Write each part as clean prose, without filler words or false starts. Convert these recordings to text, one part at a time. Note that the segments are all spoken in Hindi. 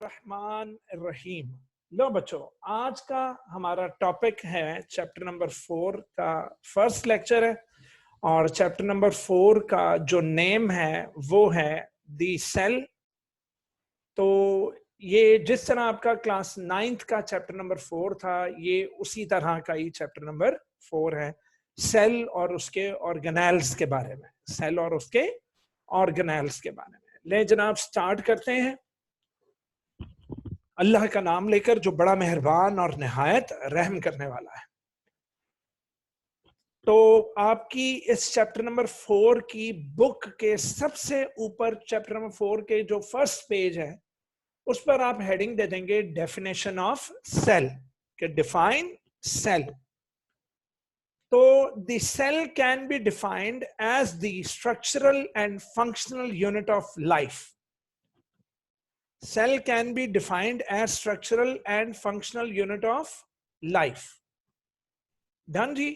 रहमान रहीम। लो बच्चों, आज का हमारा टॉपिक है चैप्टर नंबर 4 का फर्स्ट लेक्चर है। और चैप्टर नंबर 4 का जो नेम है वो है दी सेल। तो ये जिस तरह आपका क्लास 9th का चैप्टर नंबर 4 था, ये उसी तरह का ही चैप्टर नंबर 4 है। सेल और उसके ऑर्गेनेल्स के बारे में, सेल और उसके ऑर्गेनेल्स के बारे में। ले जनाब, स्टार्ट करते हैं अल्लाह का नाम लेकर, जो बड़ा मेहरबान और निहायत रहम करने वाला है। तो आपकी इस चैप्टर नंबर 4 की बुक के सबसे ऊपर, चैप्टर नंबर 4 के जो फर्स्ट पेज है उस पर आप हेडिंग दे देंगे डेफिनेशन ऑफ सेल, के डिफाइन सेल। तो the cell can be defined as the structural and functional unit of life. Cell can be defined as structural and functional unit of life. Done ji.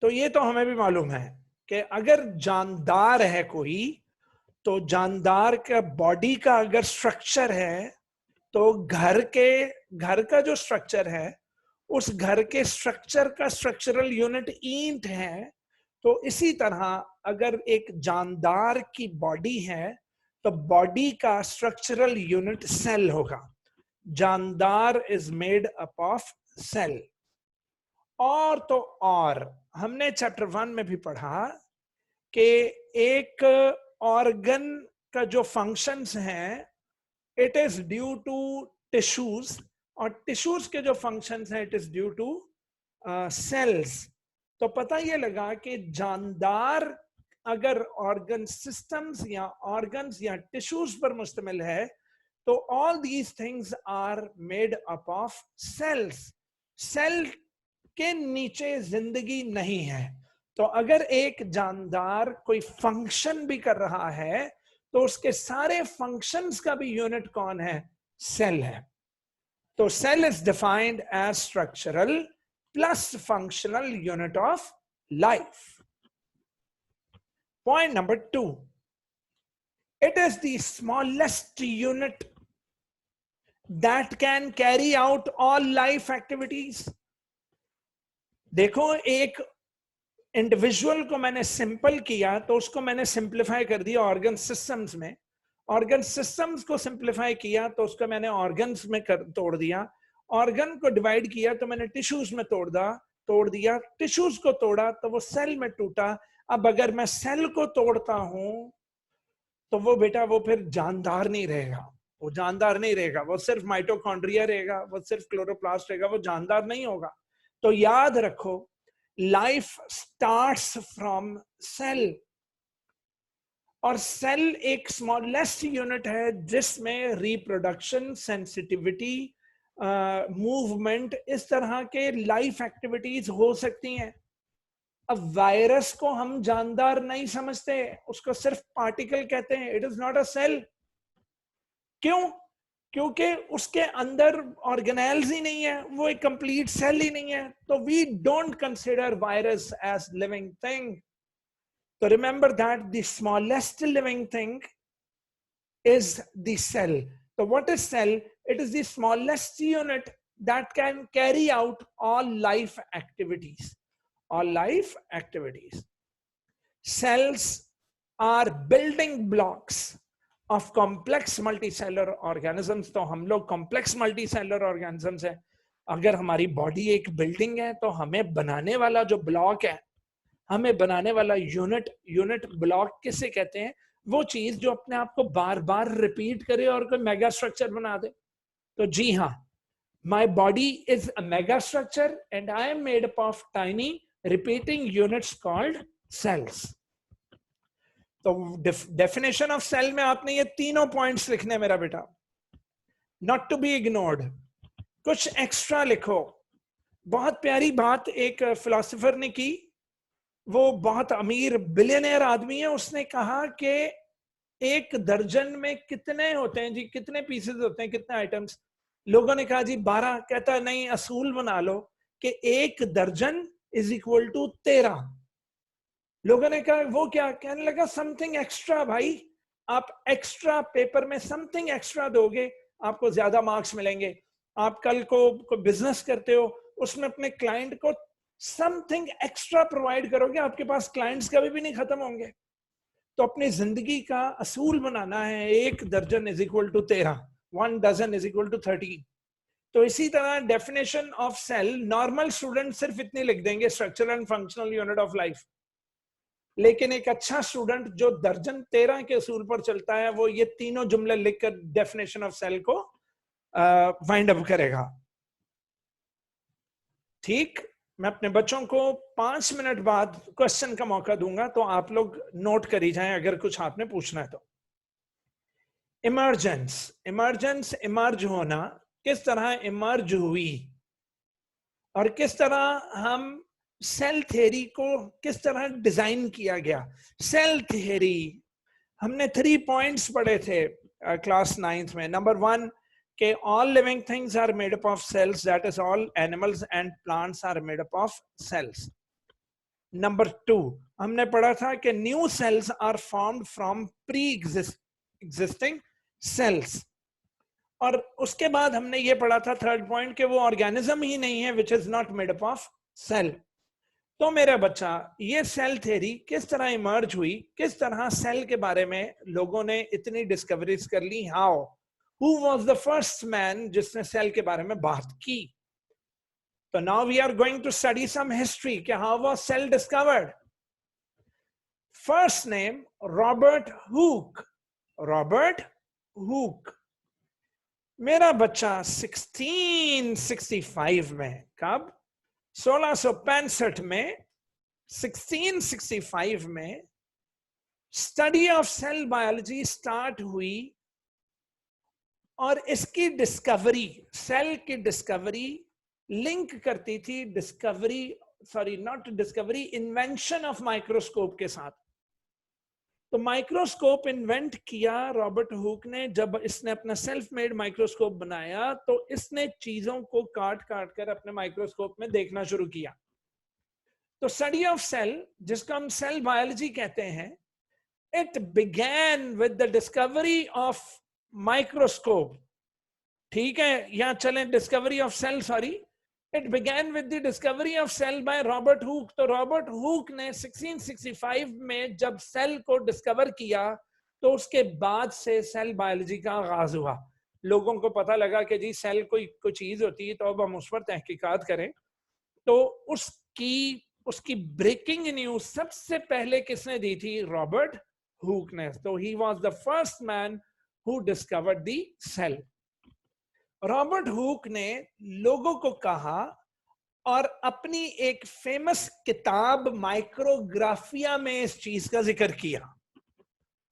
तो ये तो हमें भी मालूम है कि अगर जानदार है कोई, तो जानदार का बॉडी का अगर स्ट्रक्चर है, तो घर का जो स्ट्रक्चर है, उस घर के स्ट्रक्चर का स्ट्रक्चरल यूनिट ईंट है। तो इसी तरह अगर एक जानदार की बॉडी है, तो बॉडी का स्ट्रक्चरल यूनिट सेल होगा। जानदार is made up of cell. और तो और हमने चैप्टर 1 में भी पढ़ा कि एक ऑर्गन का जो फंक्शंस हैं, it is due to tissues, और टिश्यूज के जो फंक्शंस हैं, it is due to cells. तो पता ये लगा कि जानदार अगर ऑर्गन सिस्टम्स या ऑर्गन्स या टिश्यूज पर मुश्तमिल है, तो all these things are made up of cells. Cell के नीचे जिंदगी नहीं है। तो अगर एक जानदार कोई फंक्शन भी कर रहा है, तो उसके सारे फंक्शंस का भी यूनिट कौन है? सेल है। तो cell is defined as structural plus functional unit of life. Point number 2, it is the smallest unit that can carry out all life activities. देखो, एक इंडिविजुअल को मैंने सिंपल किया तो उसको मैंने सिंप्लीफाई कर दिया ऑर्गन सिस्टम्स में। ऑर्गन सिस्टम्स को सिंप्लीफाई किया तो उसको मैंने ऑर्गन्स में तोड़ दिया। ऑर्गन को डिवाइड किया तो मैंने टिश्यूज में तोड़ दिया। टिश्यूज को तोड़ा तो वो सेल में टूटा। अब अगर मैं सेल को तोड़ता हूं, तो वो बेटा वो फिर जानदार नहीं रहेगा। वो जानदार नहीं रहेगा, वो सिर्फ माइटोकॉन्ड्रिया रहेगा, वो सिर्फ क्लोरोप्लास्ट रहेगा, वो जानदार नहीं होगा। तो याद रखो, लाइफ स्टार्ट्स फ्रॉम सेल। और सेल एक स्मॉलेस्ट यूनिट है जिसमें रिप्रोडक्शन, सेंसिटिविटी, मूवमेंट, इस तरह के लाइफ एक्टिविटीज हो सकती हैं। अब वायरस को हम जानदार नहीं समझते, उसको सिर्फ पार्टिकल कहते हैं। It is not a cell. क्यों? क्योंकि उसके अंदर ऑर्गेनेल्स ही नहीं है, वो एक कंप्लीट सेल ही नहीं है। तो we don't consider virus as living thing. तो remember that the smallest living thing is the cell. So what is cell? It is the smallest unit that can carry out all life activities. All life activities. Cells are building blocks of complex multicellular organisms. तो हम लोग complex multicellular organisms हैं। अगर हमारी बॉडी एक बिल्डिंग है, तो हमें बनाने वाला जो ब्लॉक है, हमें बनाने वाला यूनिट ब्लॉक किसे कहते हैं? वो चीज जो अपने आप को बार बार रिपीट करे और कोई मेगा स्ट्रक्चर बना दे। तो जी हाँ, my body is a mega structure and I am made up of tiny repeating units called cells. तो डेफिनेशन ऑफ सेल में आपने ये तीनों पॉइंट्स लिखने मेरा बेटा, नॉट टू बी इग्नोर्ड। कुछ एक्स्ट्रा लिखो। बहुत प्यारी बात एक फिलोसोफर ने की, वो बहुत अमीर बिलियनियर आदमी है। उसने कहा कि एक दर्जन में कितने होते हैं जी, कितने पीसेस होते हैं, कितने आइटम्स? लोगों ने कहा जी 12। कहता है नहीं, असूल बना लो कि एक दर्जन इज इक्वल टू 13। लोगों ने कहा वो क्या? कहने लगा समथिंग एक्स्ट्रा। भाई, आप एक्स्ट्रा पेपर में समथिंग एक्स्ट्रा दोगे, आपको ज्यादा मार्क्स मिलेंगे। आप कल को बिजनेस करते हो, उसमें अपने क्लाइंट को समथिंग एक्स्ट्रा प्रोवाइड करोगे, आपके पास क्लाइंट्स कभी भी नहीं खत्म होंगे। तो अपनी जिंदगी का असूल बनाना है, 1 दर्जन is equal to 13, 1 dozen is equal to 13। तो इसी तरह definition of cell normal student सिर्फ इतनी लिख देंगे, structural and functional unit of life. लेकिन एक अच्छा स्टूडेंट जो दर्जन 13 के असूल पर चलता है, वो ये तीनों जुमले लिखकर डेफिनेशन ऑफ सेल को वाइंड अप करेगा। ठीक, मैं अपने बच्चों को 5 मिनट बाद क्वेश्चन का मौका दूंगा, तो आप लोग नोट करी जाएं अगर कुछ आपने पूछना है तो। इमर्जेंस, इमर्जेंस इमर्ज होना, किस तरह इमर्ज हुई और किस तरह हम सेल थ्योरी को किस तरह डिजाइन किया गया। सेल थ्योरी हमने 3 पॉइंट्स पढ़े थे क्लास 9th में। नंबर 1 के all living things are made up of cells, that is all animals and plants are made up of cells. Number 2 हमने पढ़ा था कि new cells are formed from pre-existing cells। और उसके बाद हमने ये पढ़ा था 3rd पॉइंट कि वो ऑर्गेनिज्म ही नहीं है which is not made up of cell। तो मेरा बच्चा, ये सेल थ्योरी किस तरह इमर्ज हुई, किस तरह सेल के बारे में लोगों ने इतनी डिस्कवरीज कर ली, how, who was the first man जिसने सेल के बारे में बात की। तो now we are going to study some history कि how was cell discovered. First name Robert Hooke, Robert Hooke. मेरा बच्चा 1665 में, कब, 1665 में, 1665 में study of cell biology start हुई और इसकी डिस्कवरी, सेल की डिस्कवरी लिंक करती थी discovery, sorry not discovery, invention of microscope के साथ। तो माइक्रोस्कोप इन्वेंट किया रॉबर्ट हुक ने। जब इसने अपना सेल्फ मेड माइक्रोस्कोप बनाया तो इसने चीजों को काट काट कर अपने माइक्रोस्कोप में देखना शुरू किया। तो स्टडी ऑफ सेल, जिसको हम सेल बायोलॉजी कहते हैं, it began with the discovery of microscope. ठीक है, यहां चलें, discovery of cell, sorry, it began with the discovery of cell by Robert Hooke. तो रॉबर्ट हुक ने 1665 में जब सेल को डिस्कवर किया तो उसके बाद से सेल बायोलॉजी का आगाज हुआ। लोगों को पता लगा कि जी सेल कोई चीज होती है, तो अब हम उस पर तहकीकात करें। तो उसकी ब्रेकिंग न्यूज सबसे पहले किसने दी थी? रॉबर्ट हुक ने। तो he was the first man who discovered the cell. Robert Hooke ने लोगों को कहा और अपनी एक फेमस किताब माइक्रोग्राफिया में इस चीज का जिक्र किया।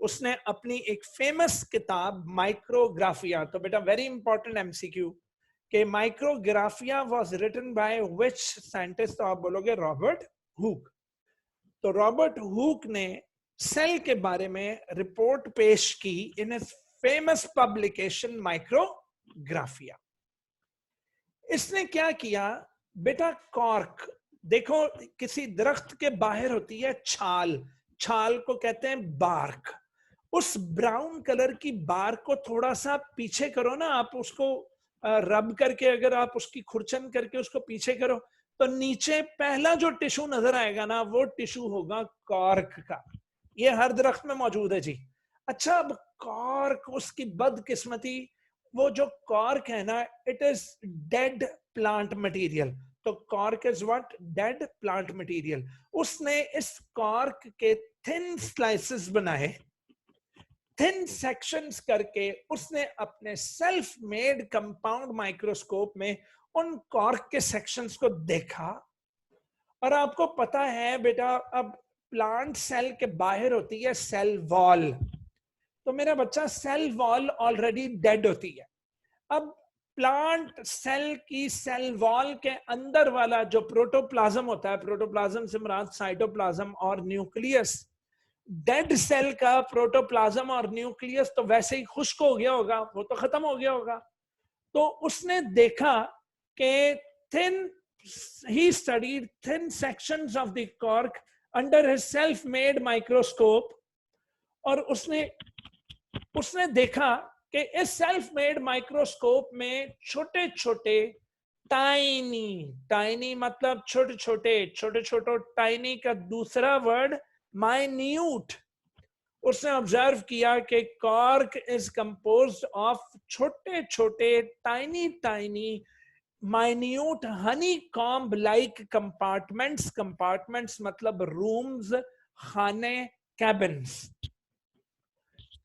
उसने अपनी एक फेमस किताब माइक्रोग्राफिया, तो बेटा वेरी इंपॉर्टेंट एमसीक्यू, कि Micrographia was written by which scientist? तो आप बोलोगे रॉबर्ट हुक। तो रॉबर्ट हुक ने सेल के बारे में रिपोर्ट पेश की in his famous publication Micrographia. इसने क्या किया बेटा? कॉर्क, देखो किसी दरख्त के बाहर होती है छाल, छाल को कहते हैं बार्क। उस ब्राउन कलर की बार्क को थोड़ा सा पीछे करो ना आप, उसको रब करके, अगर आप उसकी खुरचन करके उसको पीछे करो तो नीचे पहला जो टिश्यू नजर आएगा ना, वो टिश्यू होगा कॉर्क का। ये हर दरख्त में मौजूद है जी। अच्छा, अब कॉर्क, उसकी बदकिस्मती, वो जो कॉर्क है ना, it is dead plant material. तो cork is what? Dead plant material. उसने इस कॉर्क के थिन स्लाइसेस बनाए, थिन सेक्शंस करके उसने अपने सेल्फ मेड कंपाउंड माइक्रोस्कोप में उन कॉर्क के सेक्शंस को देखा। और आपको पता है बेटा, अब प्लांट सेल के बाहर होती है सेल वॉल। तो मेरा बच्चा, सेल वॉल ऑलरेडी डेड होती है। अब प्लांट सेल की सेल वॉल के अंदर वाला जो प्रोटोप्लाज्म होता है, प्रोटोप्लाज्म से मुराद साइटोप्लाज्म और न्यूक्लियस, डेड सेल का प्रोटोप्लाज्म और न्यूक्लियस तो वैसे ही खुश्क हो गया होगा, वो तो खत्म हो गया होगा। तो उसने देखा कि he studied thin sections of the cork under his self made microscope, और उसने देखा कि इस सेल्फ मेड माइक्रोस्कोप में छोटे छोटे टाइनी मतलब छोटे छोटे टाइनी का दूसरा वर्ड माइन्यूट, उसने ऑब्जर्व किया कि कॉर्क इज कंपोज्ड ऑफ छोटे छोटे tiny minute Honey comb like compartments मतलब रूम्स, खाने, कैबिन्स।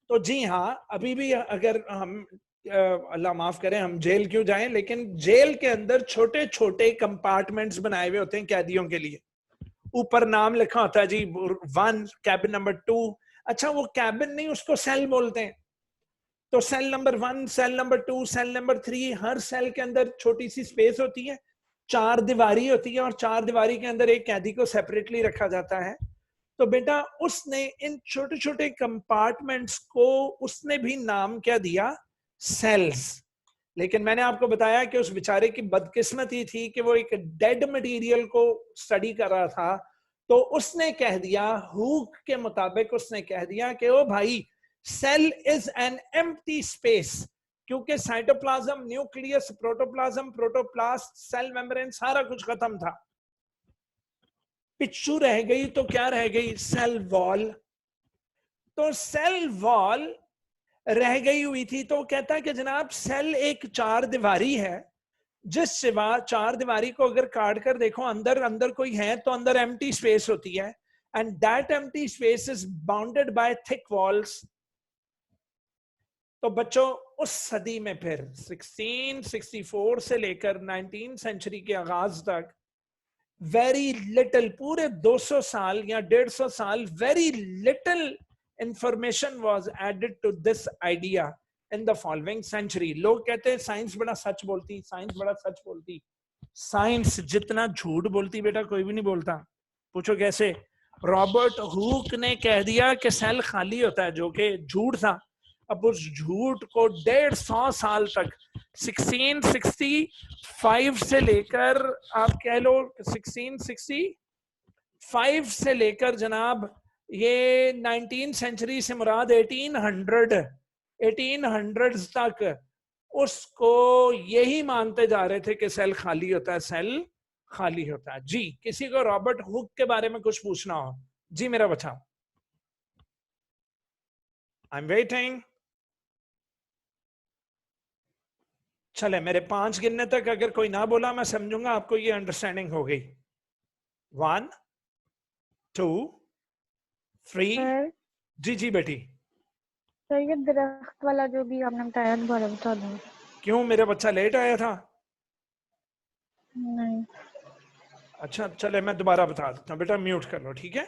तो जी हाँ, अभी भी अगर हम अल्लाह माफ करें हम जेल क्यों जाएं, लेकिन जेल के अंदर छोटे छोटे कंपार्टमेंट्स बनाए हुए होते हैं कैदियों के लिए। ऊपर नाम लिखा होता है जी 1 कैबिन नंबर 2। अच्छा, वो कैबिन नहीं, उसको सेल बोलते हैं। तो cell number 1, cell number 2, cell number 3, हर सेल के अंदर छोटी सी स्पेस होती है, 4 दीवारी होती है, और 4 दीवारी के अंदर एक कैदी को सेपरेटली रखा जाता है। तो बेटा उसने इन छोटे छोटे कंपार्टमेंट्स को उसने भी नाम क्या दिया? सेल्स। लेकिन मैंने आपको बताया कि उस बेचारे की बदकिस्मती थी कि वो एक डेड मटेरियल को स्टडी कर रहा था, तो उसने कह दिया, हुक के मुताबिक उसने कह दिया कि ओ भाई, cell is an empty space, क्योंकि cytoplasm, nucleus, protoplasm, protoplast, cell membrane सारा कुछ खत्म था। पिच्चू रह गई तो क्या रह गई? Cell wall. तो सेल वॉल रह गई हुई थी, तो कहता है कि जनाब सेल एक 4 दीवारी है, जिस सिवा 4 दीवारी को अगर काट कर देखो अंदर अंदर कोई है तो अंदर एम्प्टी स्पेस होती है, and that empty space is bounded by thick walls. तो बच्चों उस सदी में फिर 1664 से लेकर 19th सेंचुरी के आगाज तक वेरी लिटिल, पूरे 200 साल या 150 साल, very little information was added to this idea in the following century. लोग कहते हैं साइंस बड़ा सच बोलती, साइंस बड़ा सच बोलती। साइंस जितना झूठ बोलती बेटा कोई भी नहीं बोलता। पूछो कैसे? रॉबर्ट हुक ने कह दिया कि सेल खाली होता है, जो कि झूठ था। अब उस झूठ को 150 साल तक 1665 से लेकर आप कह लो 1665 से लेकर जनाब ये 19th सेंचुरी से मुराद 1800 तक उसको यही मानते जा रहे थे कि सेल खाली होता है, सेल खाली होता है। जी, किसी को रॉबर्ट हुक के बारे में कुछ पूछना हो? जी मेरा बच्चा, आई एम वेटिंग। चले, मेरे 5 गिनने तक अगर कोई ना बोला मैं समझूंगा आपको ये अंडरस्टैंडिंग हो गई। 1 2 3। जी जी बेटी। तो ये दरख्त वाला जो भी आपने बताया दोबारा बता दो। क्यों, मेरा बच्चा लेट आया था? नहीं। अच्छा चले, मैं दोबारा बता देता हूँ, बेटा म्यूट कर लो, ठीक है?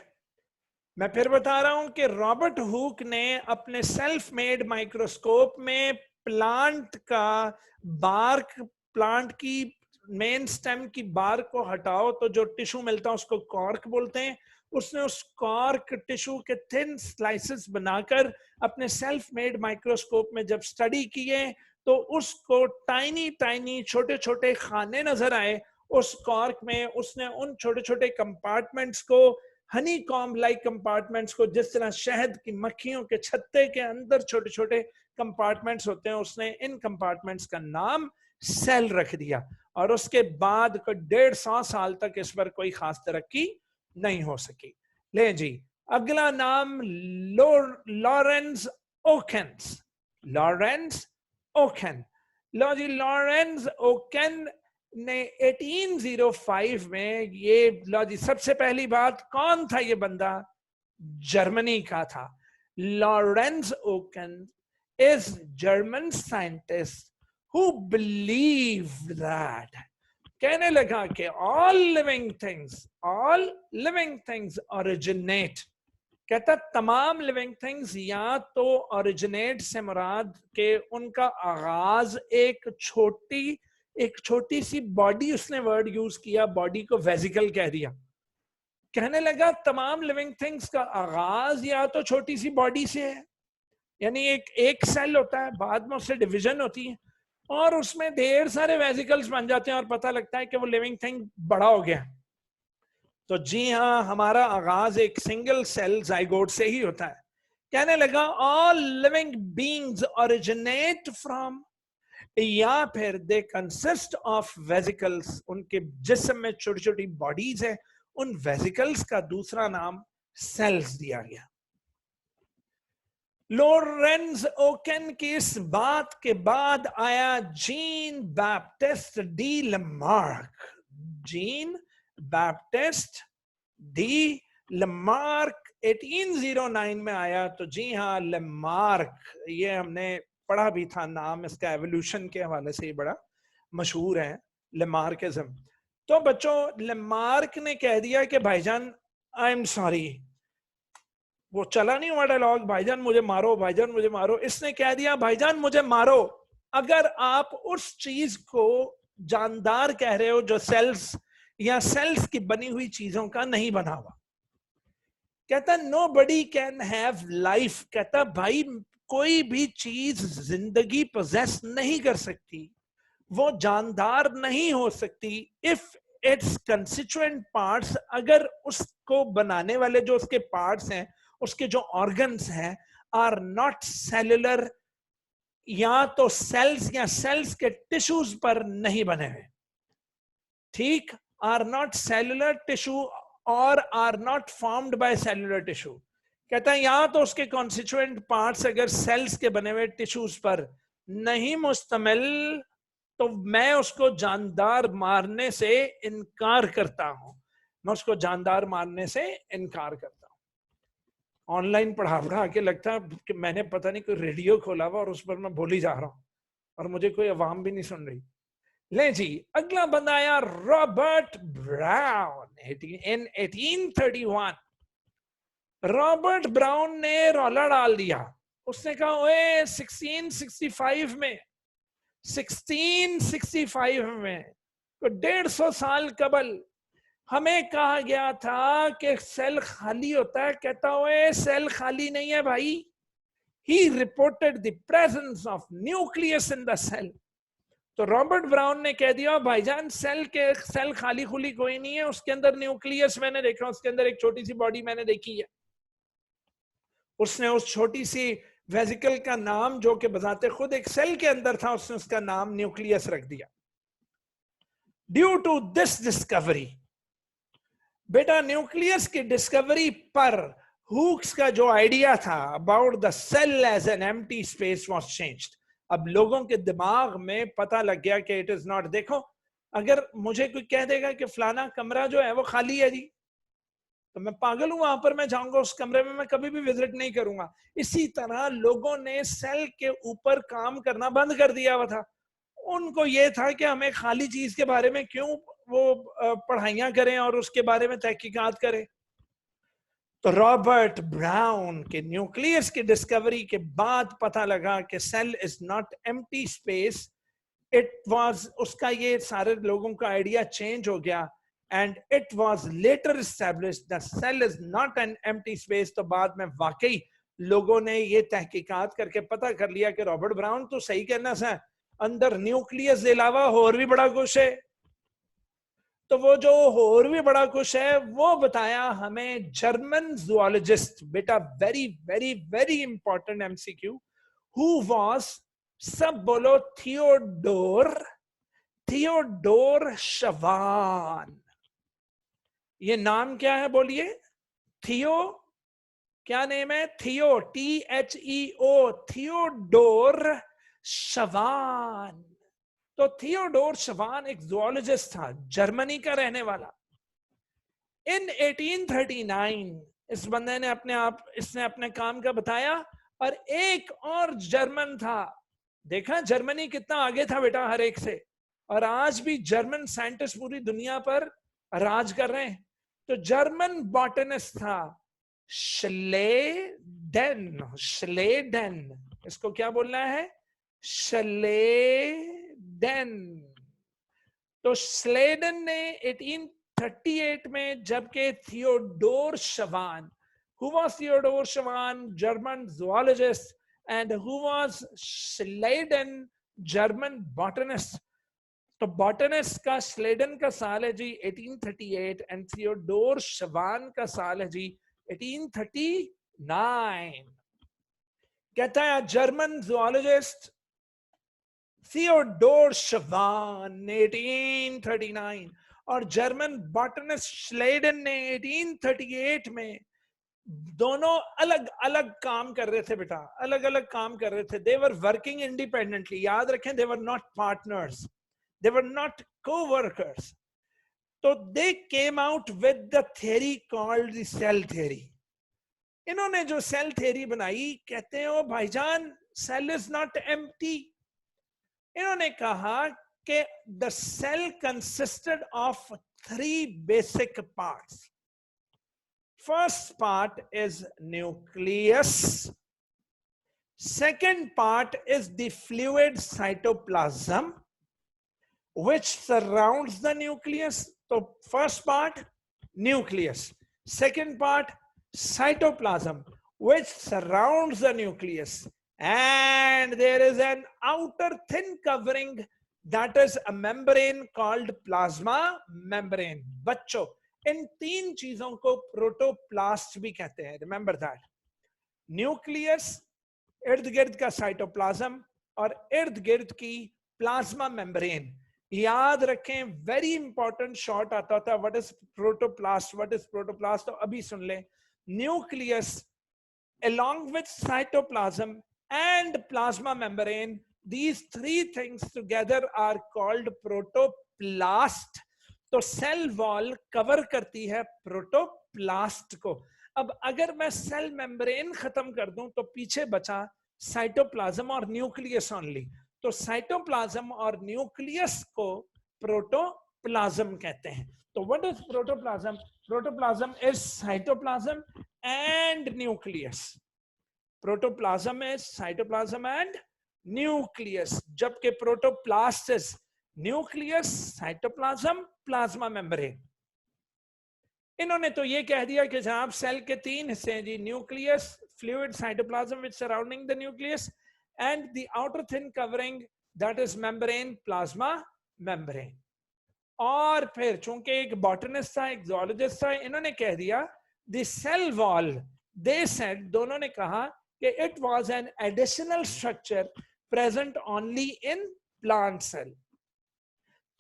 मैं फिर बता रहा हूं कि रॉबर्ट हुक ने अपने सेल्फ मेड माइक्रोस्कोप में प्लांट का बार्क, प्लांट की मेन स्टेम की बार्क को हटाओ तो जो टिश्यू मिलता है उसको कॉर्क बोलते हैं। उसने उस कॉर्क टिश्यू के थिन स्लाइसेस बनाकर अपने सेल्फ मेड माइक्रोस्कोप में जब स्टडी किए तो उसको टाइनी टाइनी छोटे छोटे खाने नजर आए। उस कॉर्क में उसने उन छोटे छोटे कंपार्टमेंट्स को, हनी कॉम्ब लाइक कंपार्टमेंट्स को, जिस तरह शहद की मक्खियों के छत्ते के अंदर छोटे छोटे कंपार्टमेंट्स होते हैं, उसने इन कंपार्टमेंट्स का नाम सेल रख दिया। और उसके बाद को 150 साल तक इस पर कोई खास तरक्की नहीं हो सकी। ले जी, अगला नाम लॉरेंस ओकेन्स। Lawrence Oken. लो जी, लॉरेंस ओकेन ने 1805 में ये, लो जी, सबसे पहली बात, कौन था ये बंदा? जर्मनी का था। Lawrence Oaken is German scientist who believed that, कहने लगा कि all living things originate। कहता तमाम लिविंग थिंग्स या तो ओरिजिनेट से मुराद के उनका आगाज एक छोटी सी बॉडी, उसने वर्ड यूज किया, बॉडी को वेजिकल कह दिया। कहने लगा तमाम लिविंग थिंग्स का आगाज या तो छोटी सी बॉडी से है, यानी एक सेल होता है, बाद में उससे डिवीजन होती है और उसमें ढेर सारे वेजिकल्स बन जाते हैं और पता लगता है कि वो लिविंग थिंग बड़ा हो गया। तो जी हाँ, हमारा आगाज एक सिंगल सेल जाइगोट से ही होता है। कहने लगा all living beings originate from, या फिर दे कंसिस्ट ऑफ वेसिकल्स, उनके जिस्म में छोटी छोटी बॉडीज है, उन वेसिकल्स का दूसरा नाम सेल्स दिया गया। लोरेंज ओकेन की इस बात के बाद आया Jean Baptiste D Lamarck. Jean Baptiste D Lamarck 1809 में आया। तो जी हाँ, लमार्क, ये हमने पढ़ा भी था नाम इसका, एवोल्यूशन के हवाले से बड़ा मशहूर है लमार्किज्म। तो बच्चों, लमार्क ने कह दिया कि भाईजान आई एम सॉरी, वो चला नहीं हुआ डायलॉग, भाईजान मुझे मारो, भाईजान मुझे मारो। इसने कह दिया भाईजान मुझे मारो अगर आप उस चीज को जानदार कह रहे हो जो सेल्स या सेल्स की बनी हुई चीजों का नहीं बना हुआ। कहता nobody can have life, कहता भाई कोई भी चीज जिंदगी पोजेस नहीं कर सकती, वो जानदार नहीं हो सकती इफ इट्स कंस्टिट्यूएंट पार्ट्स, अगर उसको बनाने वाले जो उसके पार्ट्स हैं, उसके जो ऑर्गन्स हैं, आर नॉट सेलुलर, या तो सेल्स या सेल्स के टिश्यूज पर नहीं बने हुए। ठीक, आर नॉट सेलुलर टिश्यू और are not formed by cellular tissue. कहता है या तो उसके कॉन्स्टिट्यूएंट पार्ट्स अगर सेल्स के बने हुए टिश्यूज पर नहीं मुश्तमिल, तो मैं उसको जानदार मारने से इनकार करता हूं, मैं उसको जानदार मारने से इनकार करता हूं। ऑनलाइन पढ़ा के लगता है कि मैंने पता नहीं कोई रेडियो खोला हुआ और उस पर मैं बोली जा रहा हूं और मुझे कोई अवाम भी नहीं सुन रही। ले जी, अगला बंदा आया रॉबर्ट ब्राउन इन 1831। रॉबर्ट ब्राउन ने रौला डाल दिया। उसने कहा ओए 1665 में 150 साल कबल हमें कहा गया था कि सेल खाली होता है। कहता हुए सेल खाली नहीं है भाई। He reported the presence of nucleus in the cell. तो रॉबर्ट ब्राउन ने कह दिया भाईजान सेल खाली खुली कोई नहीं है, उसके अंदर न्यूक्लियस मैंने देखा, उसके अंदर एक छोटी सी बॉडी मैंने देखी है। उसने उस छोटी सी वेसिकल का नाम, जो कि बजाते खुद एक सेल के अंदर था, उसने उसका नाम न्यूक्लियस रख दिया। ड्यू टू दिस डिस्कवरी, बेटा न्यूक्लियस की डिस्कवरी पर हुक्स का जो आइडिया था about the cell as an empty space was changed. अब लोगों के दिमाग में पता लग गया कि इट इज नॉट, देखो अगर मुझे कोई कह देगा कि फलाना कमरा जो है वो खाली है जी, तो मैं पागल हूं, वहां पर मैं जाऊंगा उस कमरे में, मैं कभी भी विजिट नहीं करूंगा। इसी तरह लोगों ने सेल के ऊपर काम करना बंद कर दिया हुआ था। उनको ये था कि हमें खाली चीज के बारे में क्यों वो पढ़ाइयां करें और उसके बारे में तहकीकात करें। तो रॉबर्ट ब्राउन के न्यूक्लियस की डिस्कवरी के बाद पता लगा कि cell is not empty space, it was, उसका ये सारे लोगों का आइडिया चेंज हो गया। And it was later established the cell is not an empty space. तो बाद में वाकई लोगों ने ये तहकीकात करके पता कर लिया कि रॉबर्ट ब्राउन तो सही कहना सा, अंदर न्यूक्लियस के अलावा और भी बड़ा कुछ है। तो वो जो और भी बड़ा कुछ है वो बताया हमें जर्मन जूलॉजिस्ट, बेटा very very very important MCQ, who was, सब बोलो, थियोडोर शवान। ये नाम क्या है बोलिए? थियो, क्या नेम है? थियो, THEO, थियोडोर शवान। तो थियोडोर शवान एक जूलॉजिस्ट था, जर्मनी का रहने वाला। इन 1839 इस बंदे ने इसने अपने काम का बताया। और एक और जर्मन था, देखा जर्मनी कितना आगे था बेटा हर एक से, और आज भी जर्मन साइंटिस्ट पूरी दुनिया पर राज कर रहे हैं। तो जर्मन बॉटनिस्ट था श्लेडेन, इसको क्या बोलना है? श्लेडेन। तो श्लेडेन ने 1838 में, जबकि Theodore शवान, who was Theodor Schwann, German zoologist, and who was Schleiden, German botanist. तो बॉटनिस्ट का श्लेडन का साल है जी 1838 एंड थियोडोर शवान का साल है जी 1839। कहता है जर्मन जूलॉजिस्ट थियोडोर शवान 1839 और जर्मन बॉटनिस्ट श्लेडन ने 1838 में दोनों अलग अलग काम कर रहे थे बेटा, अलग अलग काम कर रहे थे. They were working independently. याद रखें, they were not partners, they were not co-workers. तो they came out with the theory called the cell theory. इन्होंने जो सेल थ्योरी बनाई, कहते हैं ओ भाईजान सेल इज नॉट एम्प्टी. इन्होंने कहा कि the cell consisted of 3 basic parts. First part is nucleus. Second part is the fluid cytoplasm which surrounds the nucleus. So first part nucleus, second part cytoplasm which surrounds the nucleus, and there is an outer thin covering that is a membrane called plasma membrane. बच्चों, इन 3 चीजों को प्रोटोप्लास्ट भी कहते हैं. Remember that. न्यूक्लियस, इर्द गिर्द का साइटोप्लाज्म और इर्द गिर्द की प्लाज्मा मेम्ब्रेन. याद रखें, वेरी इंपॉर्टेंट शॉर्ट आता था, what is protoplast, what is protoplast. तो अभी सुन लें. Nucleus along with cytoplasm and plasma membrane, these 3 things together are called protoplast. तो सेल वॉल कवर करती है प्रोटोप्लास्ट को. अब अगर मैं सेल मेम्ब्रेन खत्म कर दूं तो पीछे बचा साइटोप्लाज्म और न्यूक्लियस ओनली. तो साइटोप्लाज्म और न्यूक्लियस को प्रोटोप्लाज्म कहते हैं. तो what is protoplasm? Protoplasm is cytoplasm and nucleus. Protoplasm is cytoplasm and nucleus, जबकि protoplast is nucleus, cytoplasm, plasma membrane. इन्होंने तो ये कह दिया कि जनाब सेल के 3 हिस्से हैं जी, nucleus, fluid cytoplasm which surrounding the nucleus and the outer thin covering that is membrane, plasma membrane. और फिर चूंकि एक बॉटनिस्ट था, एक ज़ूलॉजिस्ट था, इन्होंने कह दिया the cell wall, they said, दोनों ने कहा कि it was an additional structure present only in plant cell.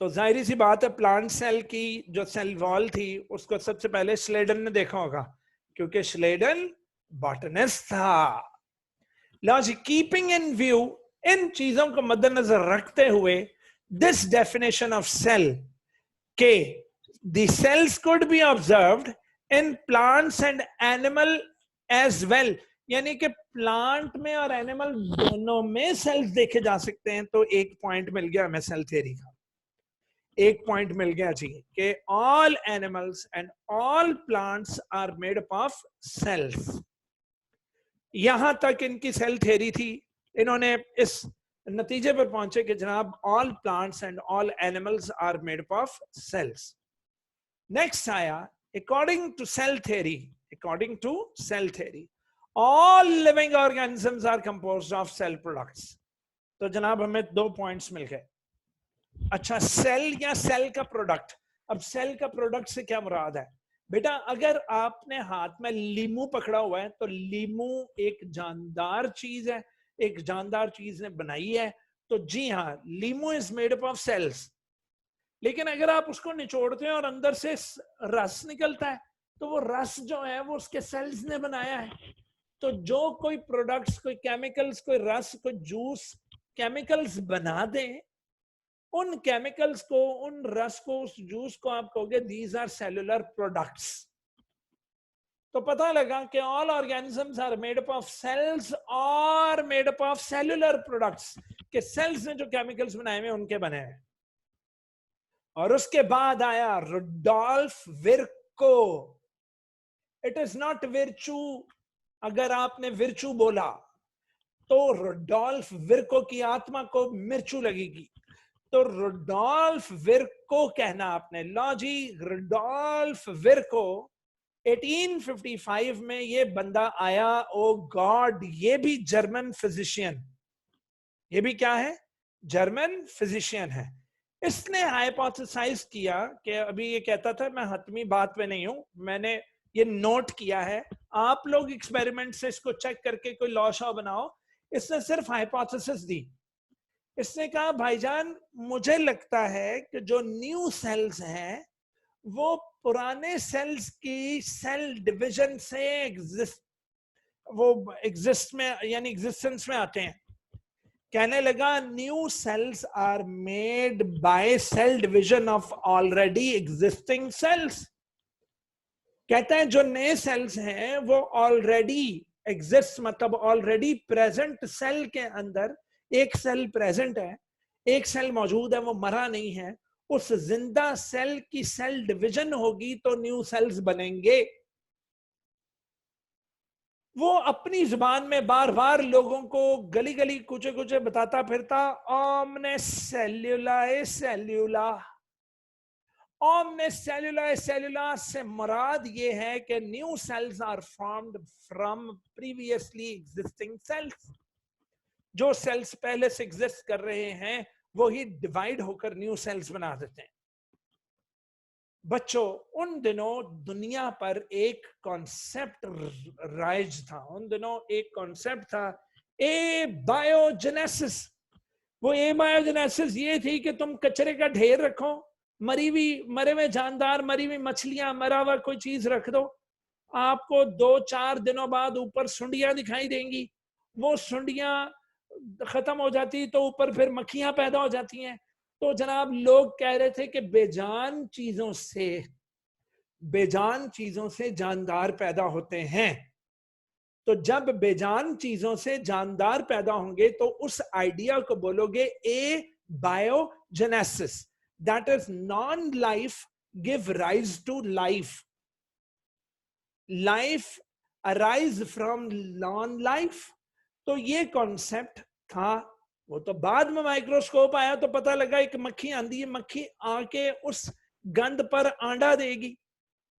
तो जाहिर सी बात है, प्लांट सेल की जो सेल वॉल थी उसको सबसे पहले श्लेडन ने देखा होगा, क्योंकि श्लेडन बॉटनिस्ट था. लॉजिक कीपिंग इन व्यू, इन चीजों को मद्देनजर रखते हुए, दिस डेफिनेशन ऑफ सेल के the cells could be observed in plants and animal as well. यानी कि प्लांट में और एनिमल दोनों में सेल्स देखे जा सकते हैं. तो एक पॉइंट मिल गया हमें सेल थ्योरी का, एक पॉइंट मिल गया जी कि all animals and all plants are made up of cells. यहां तक इनकी सेल थ्योरी थी. इन्होंने इस नतीजे पर पहुंचे कि जनाब all plants and all animals are made up of cells. Next आया according to cell theory, according to cell theory all living organisms are composed of cell products. तो जनाब हमें 2 पॉइंट्स मिल गए. अच्छा, सेल या सेल का प्रोडक्ट. अब सेल का प्रोडक्ट से क्या मुराद है बेटा? अगर आपने हाथ में लीमू पकड़ा हुआ है तो लीमू एक जानदार चीज है, एक जानदार चीज ने बनाई है. तो जी हाँ, लीमू is made up of cells. लेकिन अगर आप उसको निचोड़ते हैं और अंदर से रस निकलता है, तो वो रस जो है वो उसके सेल्स ने बनाया है. तो जो कोई प्रोडक्ट्स, कोई केमिकल्स, कोई रस, कोई जूस केमिकल्स बना दें, उन केमिकल्स को, उन रस को, उस जूस को आप कहोगे दीज आर सेलुलर प्रोडक्ट्स. तो पता लगा कि all organisms are made up of cells और made up of cellular products, के सेल्स ने जो केमिकल्स बनाए हुए उनके बने हैं. और उसके बाद आया Rudolf Virchow. It is not Virchow. अगर आपने विर्चू बोला तो रुडोल्फ विर्को की आत्मा को मिर्चू लगेगी. तो रुडोल्फ विर्को कहना आपने. लो जी, रुडोल्फ विर्को 1855 में ये बंदा आया. ओ गॉड, ये भी जर्मन फिजिशियन, ये भी क्या है? जर्मन फिजिशियन है. इसने हाइपोथेसाइज किया कि, अभी ये कहता था मैं हतमी बात पे नहीं हूं, मैंने ये नोट किया है, आप लोग एक्सपेरिमेंट से इसको चेक करके कोई लॉ शॉ बनाओ इसने सिर्फ हाइपोथेसिस दी। इसने कहा भाईजान मुझे लगता है कि जो न्यू सेल्स हैं वो पुराने सेल्स की सेल डिवीजन से एग्जिस्ट में यानी एग्जिस्टेंस में आते हैं। कहने लगा new cells are made by cell division of already existing cells. कहते हैं जो नए सेल्स हैं वो ऑलरेडी एग्जिस्ट, मतलब ऑलरेडी प्रेजेंट सेल के अंदर एक सेल प्रेजेंट है, एक सेल मौजूद है, वो मरा नहीं है। उस जिंदा सेल की सेल डिवीजन होगी तो न्यू सेल्स बनेंगे। वो अपनी जुबान में बार बार लोगों को गली गली कुचे कुचे बताता फिरता, ओमने सेल्यूलाए सेल्यूला। ओमने सेल्यूलाए सेल्यूला से मुराद ये है कि new cells are formed from previously existing cells. जो सेल्स पहले से एग्जिस्ट कर रहे हैं वो ही डिवाइड होकर न्यू सेल्स बना देते हैं। बच्चों उन दिनों दुनिया पर एक कॉन्सेप्ट राइज था, उन दिनों एक कॉन्सेप्ट था ए बायोजेनेसिस। वो ए बायोजेनेसिस ये थी कि तुम कचरे का ढेर रखो, मरे हुए जानदार, मरी हुई मछलियां, मरा हुआ कोई चीज रख दो, आपको 2-4 दिनों बाद ऊपर सुंडियां दिखाई देंगी। वो सुंडियां खत्म हो जाती तो ऊपर फिर मक्खियां पैदा हो जाती हैं। तो जनाब लोग कह रहे थे कि बेजान चीजों से जानदार पैदा होते हैं। तो जब बेजान चीजों से जानदार पैदा होंगे तो उस आइडिया को बोलोगे abiogenesis, that is non life give rise to life, life arise from non life. तो ये कॉन्सेप्ट था। वो तो बाद में माइक्रोस्कोप आया तो पता लगा एक मक्खी आंदी है, मक्खी आके उस गंद पर अंडा देगी,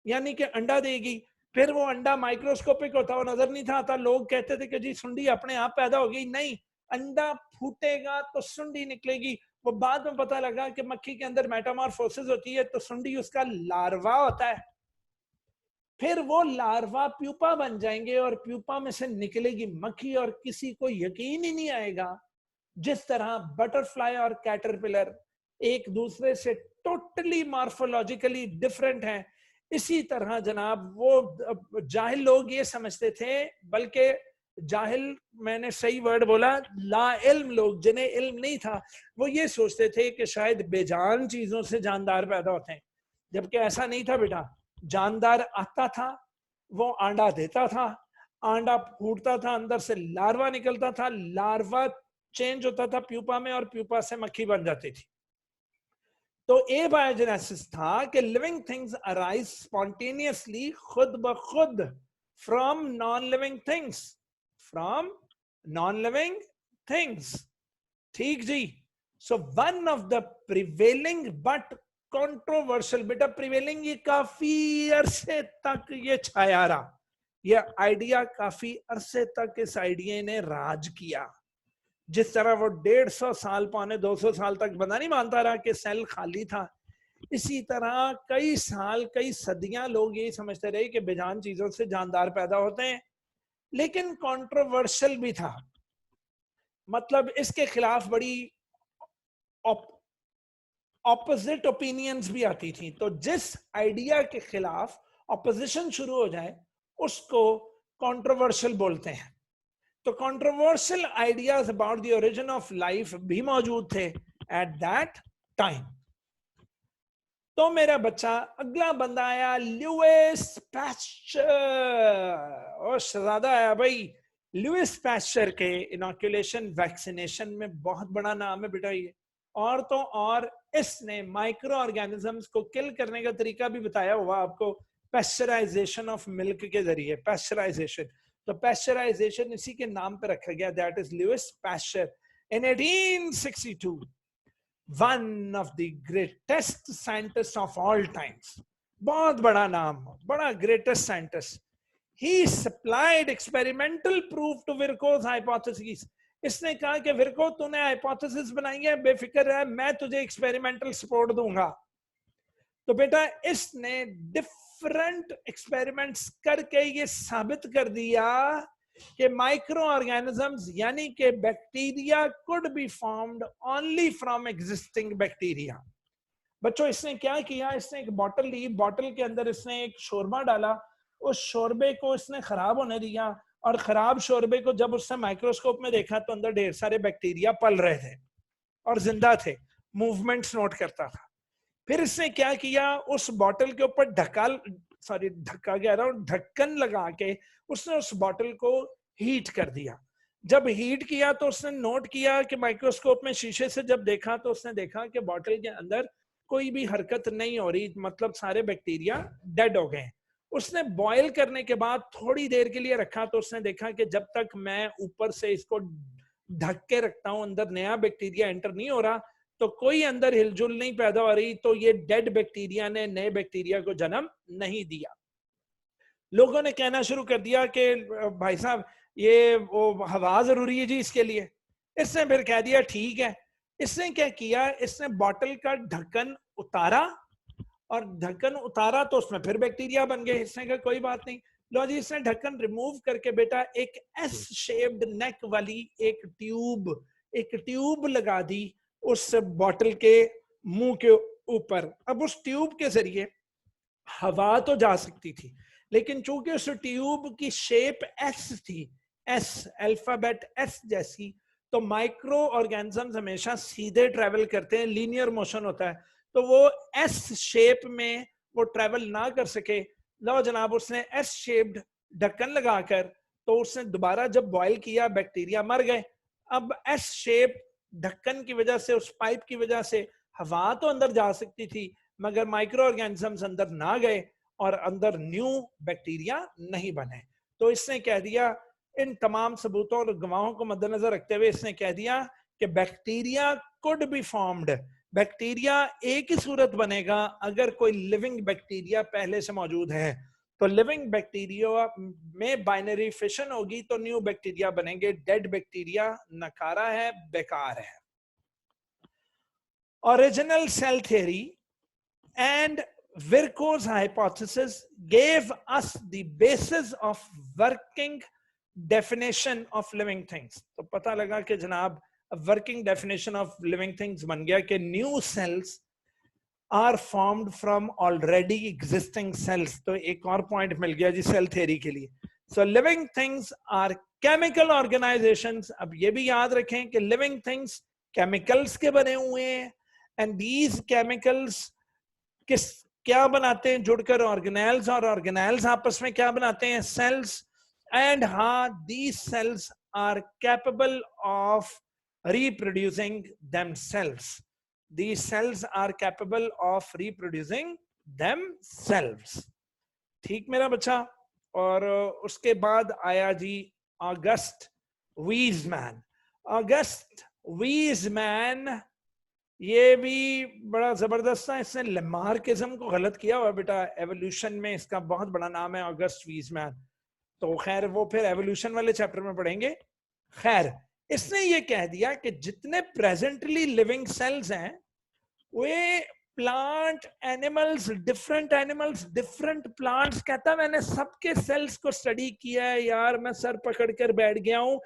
यानी कि अंडा देगी। फिर वो अंडा माइक्रोस्कोपिक होता, वो नजर नहीं था आता। लोग कहते थे कि जी सुंडी अपने आप पैदा हो गई। नहीं, अंडा फूटेगा तो सुंडी निकलेगी। वो बाद में पता लगा कि मक्खी के अंदर मेटामॉर्फोसिस होती है तो सुंडी उसका लार्वा होता है। फिर वो लार्वा प्यूपा बन जाएंगे और प्यूपा में से निकलेगी मक्खी, और किसी को यकीन ही नहीं आएगा जिस तरह बटरफ्लाई और कैटरपिलर एक दूसरे से टोटली मॉर्फोलॉजिकली डिफरेंट हैं, इसी तरह जनाब वो जाहिल लोग ये समझते थे, बल्कि जाहिल मैंने सही वर्ड बोला, ला इल्म लोग जिन्हें इल्म नहीं था, वो ये सोचते थे कि शायद बेजान चीजों से जानदार पैदा होते हैं। जबकि ऐसा नहीं था बेटा। जानदार आता था, वो अंडा देता था, अंडा फूटता था, अंदर से लार्वा निकलता था, लार्वा चेंज होता था प्यूपा में और प्यूपा से मक्खी बन जाती थी। तो ए बायोजेनेसिस था कि लिविंग थिंग्स अराइज स्पॉन्टेनियसली, खुद ब खुद, from non living things, from non living things. ठीक जी। So one of the prevailing but controversial, बेटा प्रिवेलिंग ये काफी अरसे तक ये छाया रहा, ये आइडिया काफी अरसे तक इस आइडिया ने राज किया। जिस तरह वो 150 साल, 250 साल तक बंदा नहीं मानता रहा कि सेल खाली था, इसी तरह कई साल, कई सदियां लोग यही समझते रहे कि बेजान चीजों से जानदार पैदा होते हैं। लेकिन कंट्रोवर्शियल भी था, मतलब इसके खिलाफ बड़ी ऑपोजिट ओपिनियंस भी आती थी। तो जिस आइडिया के खिलाफ ऑपोजिशन शुरू हो जाए उसको कंट्रोवर्शियल बोलते हैं। तो controversial ideas about the origin of life भी मौजूद थे एट दैट टाइम। तो मेरा बच्चा अगला बंदा आया, लुईस पास्चर। और शहजादा आया भाई। लुईस पास्चर के इनॉक्यूलेशन वैक्सीनेशन में बहुत बड़ा नाम है बेटा ये। और तो और इसने माइक्रो ऑर्गेनिजम्स को किल करने का तरीका भी बताया हुआ आपको, पेस्चराइजेशन ऑफ मिल्क के जरिए, पेस्चराइजेशन। तो पेस्चराइजेशन इसी के नाम पे रखा गया, that is Louis Pasteur. In 1862 one of the greatest scientist of all times, बहुत बड़ा नाम, बड़ा greatest scientist, he supplied experimental proof to Virchow's hypothesis. इसने कहा कि विरको तूने हाइपोथेसिस बनाई है, बेफिक्र है, मैं तुझे एक्सपेरिमेंटल सपोर्ट दूंगा। तो बेटा इसने डिफरेंट एक्सपेरिमेंट्स करके ये साबित कर दिया कि माइक्रो ऑर्गेनिजम्स यानी कि bacteria could be formed only from existing bacteria. बच्चों इसने क्या किया, इसने एक बॉटल ली, बॉटल के अंदर इसने एक शोरबा डाला, उस शोरबे को इसने खराब होने दिया, और खराब शोरबे को जब उसने माइक्रोस्कोप में देखा तो अंदर ढेर सारे बैक्टीरिया पल रहे थे और जिंदा थे, मूवमेंट्स नोट करता था। फिर इसने क्या किया, उस बॉटल के ऊपर ढक्कन लगा के उसने उस बॉटल को हीट कर दिया। जब हीट किया तो उसने नोट किया कि माइक्रोस्कोप में शीशे से जब देखा तो उसने देखा कि बॉटल के अंदर कोई भी हरकत नहीं हो रही, मतलब सारे बैक्टीरिया डेड हो गए। उसने बॉयल करने के बाद थोड़ी देर के लिए रखा तो उसने देखा कि जब तक मैं ऊपर से इसको ढक के रखता हूं अंदर नया बैक्टीरिया एंटर नहीं हो रहा, तो कोई अंदर हिलजुल नहीं पैदा हो रही, तो ये डेड बैक्टीरिया ने नए बैक्टीरिया को जन्म नहीं दिया। लोगों ने कहना शुरू कर दिया कि भाई साहब ये वो हवा जरूरी है जी इसके लिए। इसने फिर कह दिया ठीक है। इसने क्या किया, इसने बॉटल का ढक्कन उतारा, और ढक्कन उतारा तो उसमें फिर बैक्टीरिया बन गए। इसने कहा कोई बात नहीं, लो जी। इसने ढक्कन रिमूव करके बेटा एक एस शेप्ड नेक वाली एक ट्यूब लगा दी उस बॉटल के मुंह के ऊपर। अब उस ट्यूब के जरिए हवा तो जा सकती थी, लेकिन चूंकि उस ट्यूब की शेप एस थी, एस अल्फाबेट एस जैसी, तो माइक्रो ऑर्गेनिजम्स हमेशा सीधे ट्रेवल करते हैं, लीनियर मोशन होता है, तो वो एस शेप में वो ट्रेवल ना कर सके। लो जनाब, उसने एस शेप्ड ढक्कन लगाकर तो उसने दोबारा जब बॉयल किया बैक्टीरिया मर गए। अब एस शेप ढक्कन की वजह से, उस पाइप की वजह से हवा तो अंदर जा सकती थी, मगर माइक्रो ऑर्गेनिजम्स अंदर ना गए और अंदर न्यू बैक्टीरिया नहीं बने। तो इसने कह दिया, इन तमाम सबूतों और गवाहों को मद्देनजर रखते हुए इसने कह दिया कि bacteria could be formed. Bacteria एक ही सूरत बनेगा अगर कोई लिविंग बैक्टीरिया पहले से मौजूद है, तो लिविंग बैक्टीरिया में बाइनरी फिशन होगी तो न्यू बैक्टीरिया बनेंगे। डेड बैक्टीरिया नकारा है, बेकार है। Original cell theory and Virchow's hypothesis gave us the basis of working definition of living things। तो पता लगा कि जनाब working definition of living things बन गया कि new cells are formed from already existing cells. तो एक और पॉइंट मिल गया जी सेल थ्योरी के लिए। So living things are chemical organisations. अब ये भी याद रखें कि लिविंग थिंग्स केमिकल्स के बने हुए हैं, एंड दीज केमिकल्स क्या बनाते हैं जुड़कर, ऑर्गेनेल्स, और ऑर्गेनेल्स आपस में क्या बनाते हैं, सेल्स। एंड हाँ, these cells are capable of reproducing themselves। These cells are capable of reproducing themselves। ठीक मेरा बच्चा। और उसके बाद आया जी ऑगस्ट वीजमैन। ऑगस्ट वीजमैन ये भी बड़ा जबरदस्त है। इसने लेमार्किज्म को गलत किया हुआ बेटा, एवोल्यूशन में इसका बहुत बड़ा नाम है ऑगस्ट वीजमैन। तो खैर वो फिर एवोल्यूशन वाले चैप्टर में पढ़ेंगे। खैर, इसने ये कह दिया कि जितने प्रेजेंटली लिविंग सेल्स हैं वे प्लांट एनिमल्स, डिफरेंट प्लांट्स। कहता मैंने सबके सेल्स को स्टडी किया है यार, मैं सर पकड़ कर बैठ गया हूं।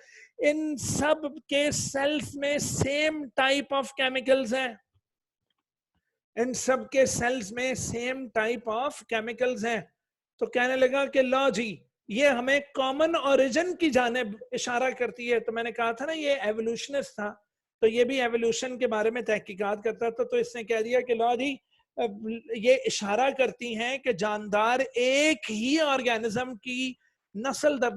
इन सब के सेल्स में सेम टाइप ऑफ केमिकल्स हैं, इन सब के सेल्स में सेम टाइप ऑफ केमिकल्स हैं। तो कहने लगा कि लो जी, ये हमें कॉमन ओरिजिन की जानिब इशारा करती है। तो मैंने कहा था ना ये एवोल्यूशनिस्ट था, तो ये भी एवोल्यूशन के बारे में तहकीकात करता था। तो इसने कह दिया कि लो जी, ये इशारा करती हैं कि जानदार एक ही ऑर्गेनिज्म की नस्ल दर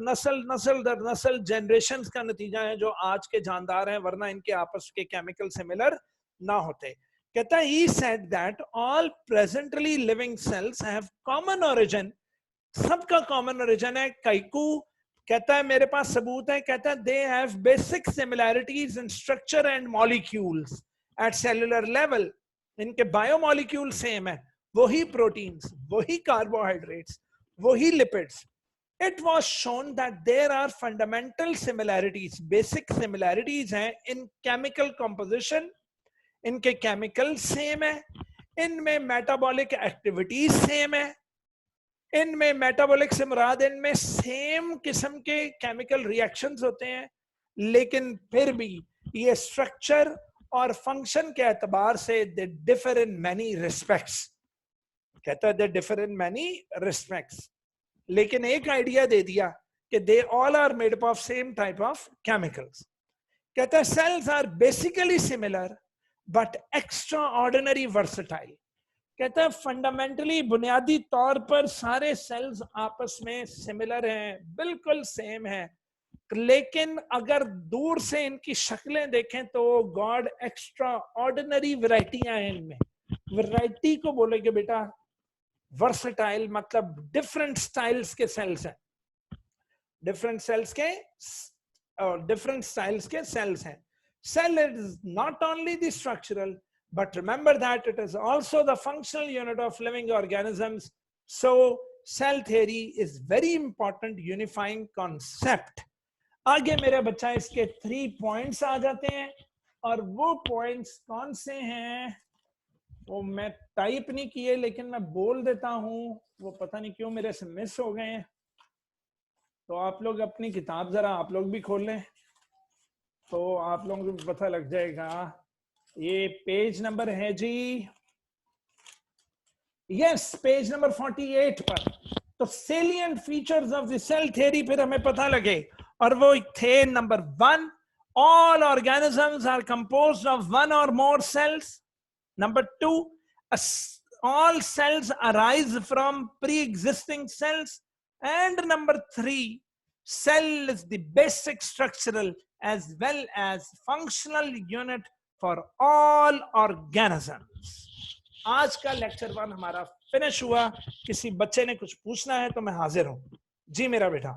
नस्ल जनरेशंस का नतीजा है जो आज के जानदार हैं, वरना इनके आपस के केमिकल सिमिलर ना होते। कहता है he said that all presently living cells have common origin। सबका कॉमन ओरिजिन है। काइकू कहता है मेरे पास सबूत है, कहता है they have basic similarities in structure and molecules at cellular level. इनके बायोमॉलिक्यूल सेम है, वही प्रोटीन्स, वही कार्बोहाइड्रेट्स, वही lipids. It was shown that there are fundamental similarities, basic similarities हैं in chemical composition, इनके केमिकल सेम है, इनमें मेटाबॉलिक एक्टिविटीज सेम है, इनमें मेटाबॉलिक से मुराद इनमें सेम किस्म के केमिकल रिएक्शंस होते हैं, लेकिन फिर भी ये स्ट्रक्चर और फंक्शन के एतबार से they differ in many respects. कहता है they differ in many respects, लेकिन एक आइडिया दे दिया कि they all are made up of same type of chemicals. कहता है cells are basically similar but extra ordinary versatile. कहता है फंडामेंटली बुनियादी तौर पर सारे सेल्स आपस में सिमिलर हैं, बिल्कुल सेम है, लेकिन अगर दूर से इनकी शक्लें देखें तो गॉड एक्स्ट्रा ऑर्डिनरी वैरायटियां हैं इनमें। वैरायटी को बोलेगे बेटा वर्सेटाइल, मतलब डिफरेंट स्टाइल्स के सेल्स हैं, डिफरेंट सेल्स के डिफरेंट स्टाइल्स के सेल्स हैं। Cell is not only the structural, but remember that it is also the functional unit of living organisms. So cell theory is very important unifying concept. आगे मेरे बच्चा इसके 3 पॉइंट्स आ जाते हैं, और वो पॉइंट्स कौन से हैं वो मैं टाइप नहीं किए, लेकिन मैं बोल देता हूं, वो पता नहीं क्यों मेरे से मिस हो गए हैं। तो आप लोग अपनी किताब जरा आप लोग भी खोल लें तो आप लोगों को पता लग जाएगा। ये पेज नंबर है जी, यस पेज नंबर 48 पर। तो salient features of the cell theory फिर हमें पता लगे, और वो थे number 1, all organisms are composed of 1 or more cells. Number 2, all cells arise from pre-existing cells. And number 3, cell is the basic structural as well as functional unit for all organisms. आज का लेक्चर 1 हमारा फिनिश हुआ। किसी बच्चे ने कुछ पूछना है तो मैं हाजिर हूं। जी मेरा बेटा।